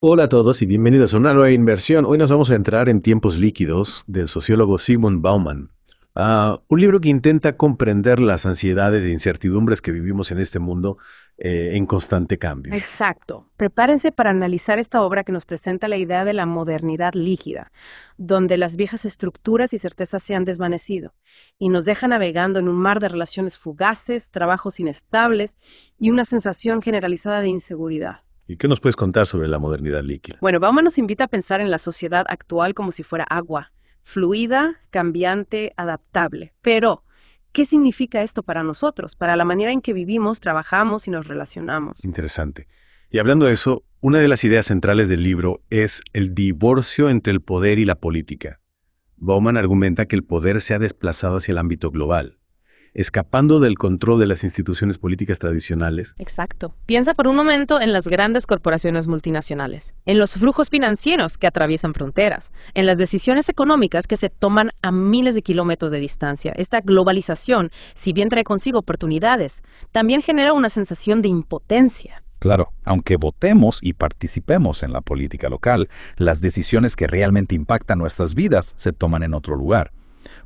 Hola a todos y bienvenidos a una nueva inversión. Hoy nos vamos a entrar en Tiempos líquidos del sociólogo Zygmunt Bauman. Un libro que intenta comprender las ansiedades e incertidumbres que vivimos en este mundo en constante cambio. Exacto. Prepárense para analizar esta obra que nos presenta la idea de la modernidad líquida, donde las viejas estructuras y certezas se han desvanecido y nos deja navegando en un mar de relaciones fugaces, trabajos inestables y una sensación generalizada de inseguridad. ¿Y qué nos puedes contar sobre la modernidad líquida? Bueno, Bauman nos invita a pensar en la sociedad actual como si fuera agua, fluida, cambiante, adaptable. Pero, ¿qué significa esto para nosotros, para la manera en que vivimos, trabajamos y nos relacionamos? Interesante. Y hablando de eso, una de las ideas centrales del libro es el divorcio entre el poder y la política. Bauman argumenta que el poder se ha desplazado hacia el ámbito global, escapando del control de las instituciones políticas tradicionales. Exacto. Piensa por un momento en las grandes corporaciones multinacionales, en los flujos financieros que atraviesan fronteras, en las decisiones económicas que se toman a miles de kilómetros de distancia. Esta globalización, si bien trae consigo oportunidades, también genera una sensación de impotencia. Claro, aunque votemos y participemos en la política local, las decisiones que realmente impactan nuestras vidas se toman en otro lugar,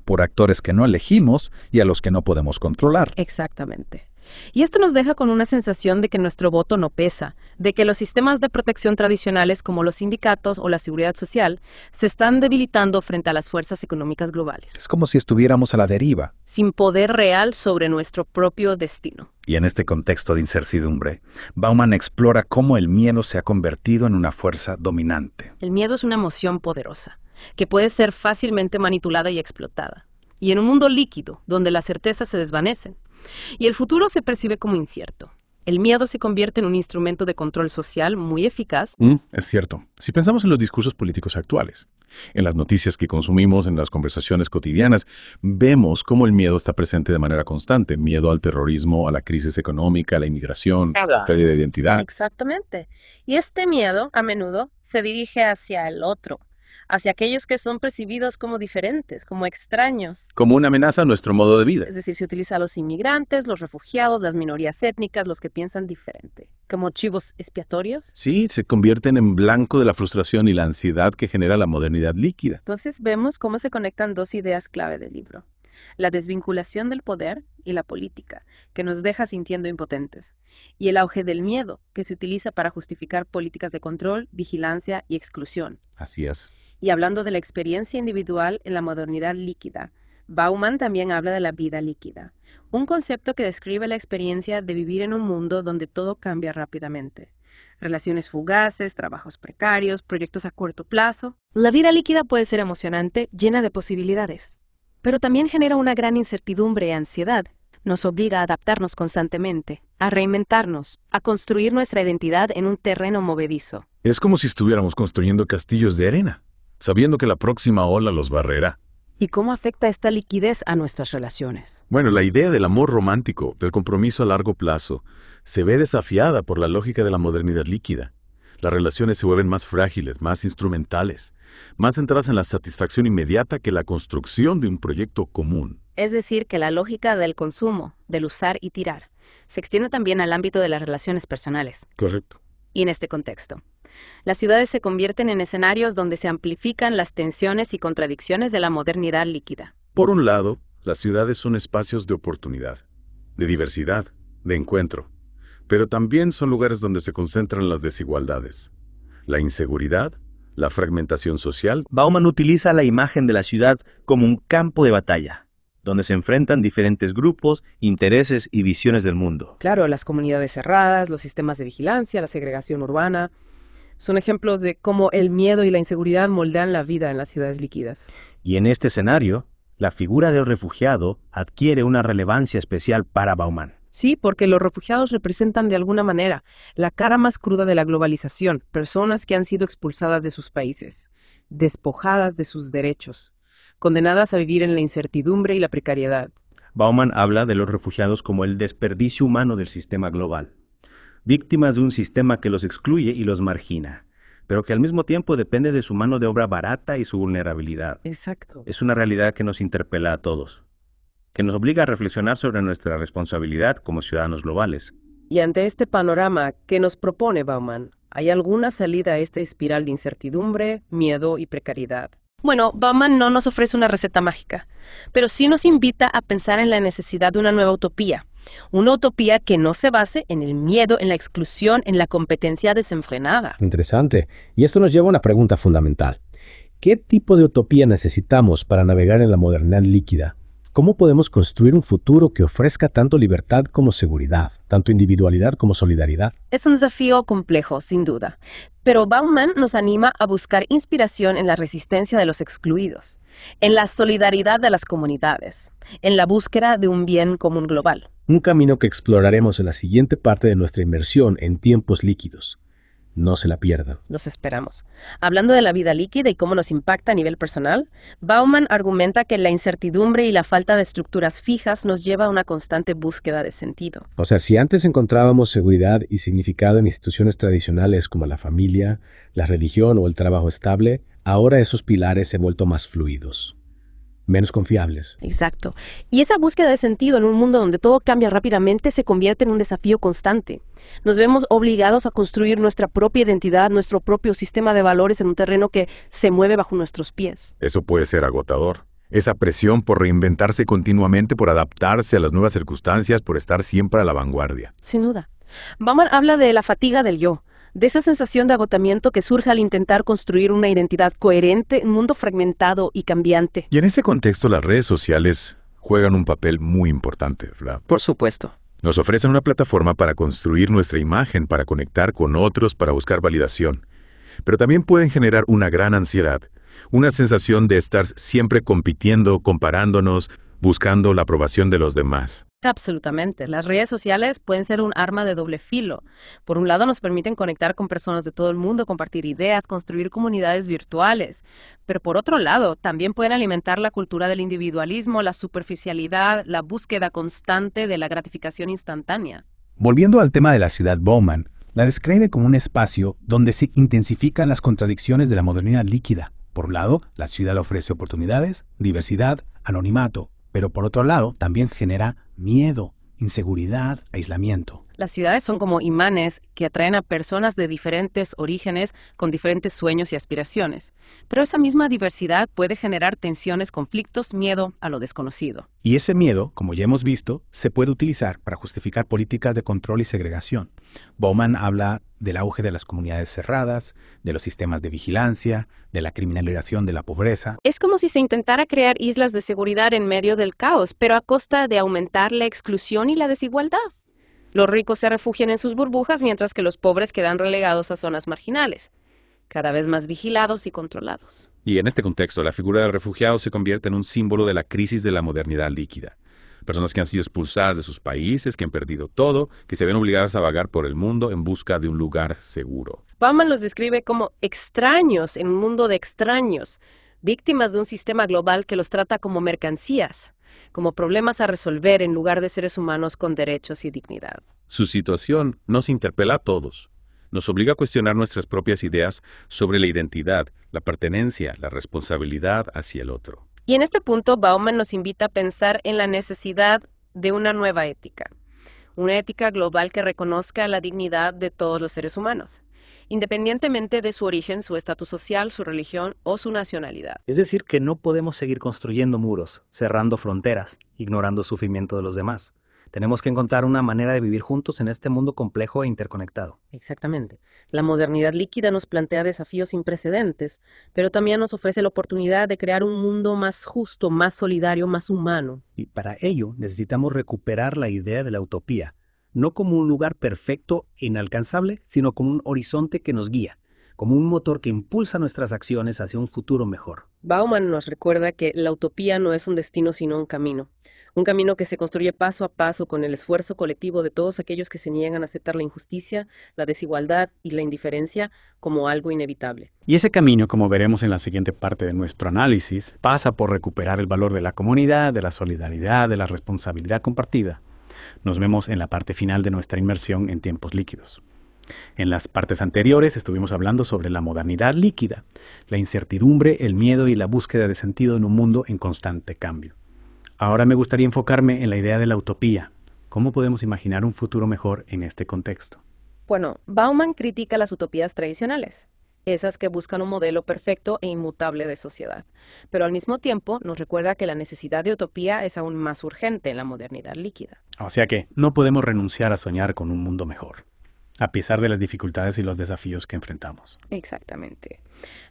por actores que no elegimos y a los que no podemos controlar. Exactamente. Y esto nos deja con una sensación de que nuestro voto no pesa, de que los sistemas de protección tradicionales como los sindicatos o la seguridad social se están debilitando frente a las fuerzas económicas globales, Es como si estuviéramos a la deriva. sin poder real sobre nuestro propio destino. Y en este contexto de incertidumbre, Bauman explora cómo el miedo se ha convertido en una fuerza dominante. El miedo es una emoción poderosa, que puede ser fácilmente manipulada y explotada. Y en un mundo líquido, donde las certezas se desvanecen, y el futuro se percibe como incierto, el miedo se convierte en un instrumento de control social muy eficaz. Es cierto. Si pensamos en los discursos políticos actuales, en las noticias que consumimos, en las conversaciones cotidianas, vemos cómo el miedo está presente de manera constante. Miedo al terrorismo, a la crisis económica, a la inmigración, pérdida de identidad. Exactamente. Y este miedo, a menudo, se dirige hacia el otro, hacia aquellos que son percibidos como diferentes, como extraños. Como una amenaza a nuestro modo de vida. Es decir, se utiliza a los inmigrantes, los refugiados, las minorías étnicas, los que piensan diferente, como chivos expiatorios. Sí, se convierten en blanco de la frustración y la ansiedad que genera la modernidad líquida. Entonces vemos cómo se conectan dos ideas clave del libro: la desvinculación del poder y la política, que nos deja sintiendo impotentes, y el auge del miedo, que se utiliza para justificar políticas de control, vigilancia y exclusión. Así es. Y hablando de la experiencia individual en la modernidad líquida, Bauman también habla de la vida líquida, un concepto que describe la experiencia de vivir en un mundo donde todo cambia rápidamente. Relaciones fugaces, trabajos precarios, proyectos a corto plazo. La vida líquida puede ser emocionante, llena de posibilidades, pero también genera una gran incertidumbre y ansiedad. Nos obliga a adaptarnos constantemente, a reinventarnos, a construir nuestra identidad en un terreno movedizo. Es como si estuviéramos construyendo castillos de arena, sabiendo que la próxima ola los barrerá. ¿Y cómo afecta esta liquidez a nuestras relaciones? Bueno, la idea del amor romántico, del compromiso a largo plazo, se ve desafiada por la lógica de la modernidad líquida. Las relaciones se vuelven más frágiles, más instrumentales, más centradas en la satisfacción inmediata que la construcción de un proyecto común. Es decir, que la lógica del consumo, del usar y tirar, se extiende también al ámbito de las relaciones personales. Correcto. Y en este contexto, las ciudades se convierten en escenarios donde se amplifican las tensiones y contradicciones de la modernidad líquida. Por un lado, las ciudades son espacios de oportunidad, de diversidad, de encuentro, pero también son lugares donde se concentran las desigualdades, la inseguridad, la fragmentación social. Bauman utiliza la imagen de la ciudad como un campo de batalla, donde se enfrentan diferentes grupos, intereses y visiones del mundo. Claro, las comunidades cerradas, los sistemas de vigilancia, la segregación urbana, son ejemplos de cómo el miedo y la inseguridad moldean la vida en las ciudades líquidas. Y en este escenario, la figura del refugiado adquiere una relevancia especial para Bauman. Sí, porque los refugiados representan de alguna manera la cara más cruda de la globalización, personas que han sido expulsadas de sus países, despojadas de sus derechos, condenadas a vivir en la incertidumbre y la precariedad. Bauman habla de los refugiados como el desperdicio humano del sistema global, víctimas de un sistema que los excluye y los margina, pero que al mismo tiempo depende de su mano de obra barata y su vulnerabilidad. Exacto. Es una realidad que nos interpela a todos, que nos obliga a reflexionar sobre nuestra responsabilidad como ciudadanos globales. Y ante este panorama, ¿qué nos propone Bauman? ¿Hay alguna salida a esta espiral de incertidumbre, miedo y precariedad? Bueno, Bauman no nos ofrece una receta mágica, pero sí nos invita a pensar en la necesidad de una nueva utopía. Una utopía que no se base en el miedo, en la exclusión, en la competencia desenfrenada. Interesante. Y esto nos lleva a una pregunta fundamental. ¿Qué tipo de utopía necesitamos para navegar en la modernidad líquida? ¿Cómo podemos construir un futuro que ofrezca tanto libertad como seguridad, tanto individualidad como solidaridad? Es un desafío complejo, sin duda, pero Bauman nos anima a buscar inspiración en la resistencia de los excluidos, en la solidaridad de las comunidades, en la búsqueda de un bien común global. Un camino que exploraremos en la siguiente parte de nuestra inmersión en tiempos líquidos. No se la pierdan. Los esperamos. Hablando de la vida líquida y cómo nos impacta a nivel personal, Bauman argumenta que la incertidumbre y la falta de estructuras fijas nos lleva a una constante búsqueda de sentido. O sea, si antes encontrábamos seguridad y significado en instituciones tradicionales como la familia, la religión o el trabajo estable, ahora esos pilares se han vuelto más fluidos, menos confiables. Exacto. Y esa búsqueda de sentido en un mundo donde todo cambia rápidamente se convierte en un desafío constante. Nos vemos obligados a construir nuestra propia identidad, nuestro propio sistema de valores en un terreno que se mueve bajo nuestros pies. Eso puede ser agotador. Esa presión por reinventarse continuamente, por adaptarse a las nuevas circunstancias, por estar siempre a la vanguardia. Sin duda. Bauman habla de la fatiga del yo, de esa sensación de agotamiento que surge al intentar construir una identidad coherente en un mundo fragmentado y cambiante. Y en ese contexto las redes sociales juegan un papel muy importante, ¿verdad? Por supuesto. Nos ofrecen una plataforma para construir nuestra imagen, para conectar con otros, para buscar validación. Pero también pueden generar una gran ansiedad, una sensación de estar siempre compitiendo, comparándonos, buscando la aprobación de los demás. Absolutamente. Las redes sociales pueden ser un arma de doble filo. Por un lado, nos permiten conectar con personas de todo el mundo, compartir ideas, construir comunidades virtuales. Pero por otro lado, también pueden alimentar la cultura del individualismo, la superficialidad, la búsqueda constante de la gratificación instantánea. Volviendo al tema de la ciudad, Bauman la describe como un espacio donde se intensifican las contradicciones de la modernidad líquida. Por un lado, la ciudad ofrece oportunidades, diversidad, anonimato, pero por otro lado también genera miedo, inseguridad, aislamiento. Las ciudades son como imanes que atraen a personas de diferentes orígenes con diferentes sueños y aspiraciones. Pero esa misma diversidad puede generar tensiones, conflictos, miedo a lo desconocido. Y ese miedo, como ya hemos visto, se puede utilizar para justificar políticas de control y segregación. Bauman habla del auge de las comunidades cerradas, de los sistemas de vigilancia, de la criminalización de la pobreza. Es como si se intentara crear islas de seguridad en medio del caos, pero a costa de aumentar la exclusión y la desigualdad. Los ricos se refugian en sus burbujas mientras que los pobres quedan relegados a zonas marginales, cada vez más vigilados y controlados. Y en este contexto, la figura del refugiado se convierte en un símbolo de la crisis de la modernidad líquida. Personas que han sido expulsadas de sus países, que han perdido todo, que se ven obligadas a vagar por el mundo en busca de un lugar seguro. Bauman los describe como extraños en un mundo de extraños, víctimas de un sistema global que los trata como mercancías, como problemas a resolver en lugar de seres humanos con derechos y dignidad. Su situación nos interpela a todos. Nos obliga a cuestionar nuestras propias ideas sobre la identidad, la pertenencia, la responsabilidad hacia el otro. Y en este punto, Bauman nos invita a pensar en la necesidad de una nueva ética. Una ética global que reconozca la dignidad de todos los seres humanos, independientemente de su origen, su estatus social, su religión o su nacionalidad. Es decir, que no podemos seguir construyendo muros, cerrando fronteras, ignorando el sufrimiento de los demás. Tenemos que encontrar una manera de vivir juntos en este mundo complejo e interconectado. Exactamente. La modernidad líquida nos plantea desafíos sin precedentes, pero también nos ofrece la oportunidad de crear un mundo más justo, más solidario, más humano. Y para ello necesitamos recuperar la idea de la utopía, no como un lugar perfecto e inalcanzable, sino como un horizonte que nos guía, como un motor que impulsa nuestras acciones hacia un futuro mejor. Bauman nos recuerda que la utopía no es un destino sino un camino que se construye paso a paso con el esfuerzo colectivo de todos aquellos que se niegan a aceptar la injusticia, la desigualdad y la indiferencia como algo inevitable. Y ese camino, como veremos en la siguiente parte de nuestro análisis, pasa por recuperar el valor de la comunidad, de la solidaridad, de la responsabilidad compartida. Nos vemos en la parte final de nuestra inmersión en tiempos líquidos. En las partes anteriores estuvimos hablando sobre la modernidad líquida, la incertidumbre, el miedo y la búsqueda de sentido en un mundo en constante cambio. Ahora me gustaría enfocarme en la idea de la utopía. ¿Cómo podemos imaginar un futuro mejor en este contexto? Bueno, Bauman critica las utopías tradicionales, esas que buscan un modelo perfecto e inmutable de sociedad, pero al mismo tiempo nos recuerda que la necesidad de utopía es aún más urgente en la modernidad líquida. O sea que no podemos renunciar a soñar con un mundo mejor, a pesar de las dificultades y los desafíos que enfrentamos. Exactamente.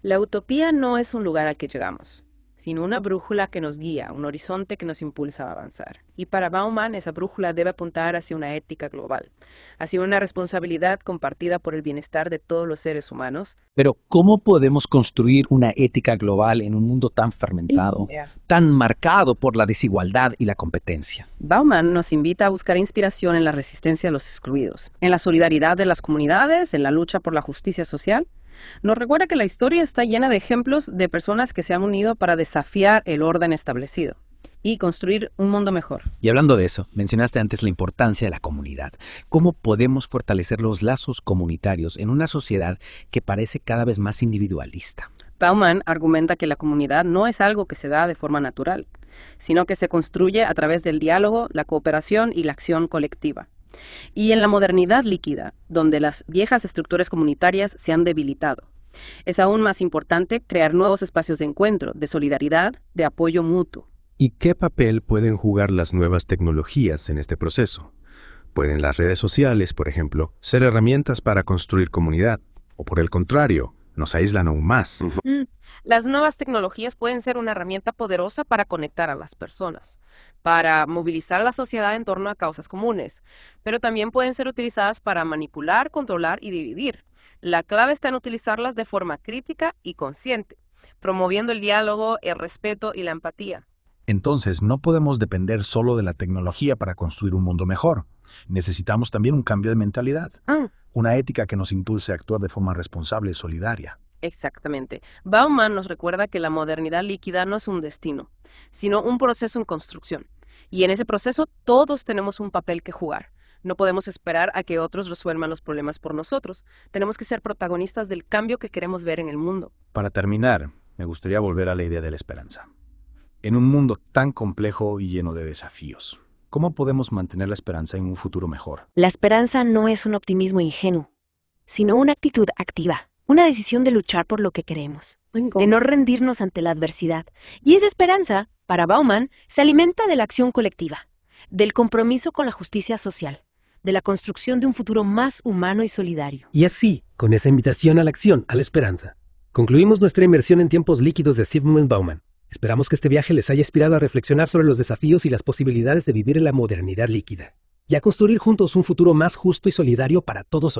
La utopía no es un lugar al que llegamos, sino una brújula que nos guía, un horizonte que nos impulsa a avanzar. Y para Bauman, esa brújula debe apuntar hacia una ética global, hacia una responsabilidad compartida por el bienestar de todos los seres humanos. Pero ¿cómo podemos construir una ética global en un mundo tan fermentado, tan marcado por la desigualdad y la competencia? Bauman nos invita a buscar inspiración en la resistencia a los excluidos, en la solidaridad de las comunidades, en la lucha por la justicia social. Nos recuerda que la historia está llena de ejemplos de personas que se han unido para desafiar el orden establecido y construir un mundo mejor. Y hablando de eso, mencionaste antes la importancia de la comunidad. ¿Cómo podemos fortalecer los lazos comunitarios en una sociedad que parece cada vez más individualista? Bauman argumenta que la comunidad no es algo que se da de forma natural, sino que se construye a través del diálogo, la cooperación y la acción colectiva. Y en la modernidad líquida, donde las viejas estructuras comunitarias se han debilitado, es aún más importante crear nuevos espacios de encuentro, de solidaridad, de apoyo mutuo. ¿Y qué papel pueden jugar las nuevas tecnologías en este proceso? ¿Pueden las redes sociales, por ejemplo, ser herramientas para construir comunidad? ¿O por el contrario, nos aíslan aún más? Las nuevas tecnologías pueden ser una herramienta poderosa para conectar a las personas, para movilizar a la sociedad en torno a causas comunes, pero también pueden ser utilizadas para manipular, controlar y dividir. La clave está en utilizarlas de forma crítica y consciente, promoviendo el diálogo, el respeto y la empatía. Entonces, no podemos depender solo de la tecnología para construir un mundo mejor. Necesitamos también un cambio de mentalidad, una ética que nos impulse a actuar de forma responsable y solidaria. Exactamente. Bauman nos recuerda que la modernidad líquida no es un destino, sino un proceso en construcción. Y en ese proceso todos tenemos un papel que jugar. No podemos esperar a que otros resuelvan los problemas por nosotros. Tenemos que ser protagonistas del cambio que queremos ver en el mundo. Para terminar, me gustaría volver a la idea de la esperanza. En un mundo tan complejo y lleno de desafíos, ¿cómo podemos mantener la esperanza en un futuro mejor? La esperanza no es un optimismo ingenuo, sino una actitud activa. Una decisión de luchar por lo que queremos, de no rendirnos ante la adversidad. Y esa esperanza, para Bauman, se alimenta de la acción colectiva, del compromiso con la justicia social, de la construcción de un futuro más humano y solidario. Y así, con esa invitación a la acción, a la esperanza, concluimos nuestra inmersión en tiempos líquidos de Zygmunt Bauman. Esperamos que este viaje les haya inspirado a reflexionar sobre los desafíos y las posibilidades de vivir en la modernidad líquida y a construir juntos un futuro más justo y solidario para todos.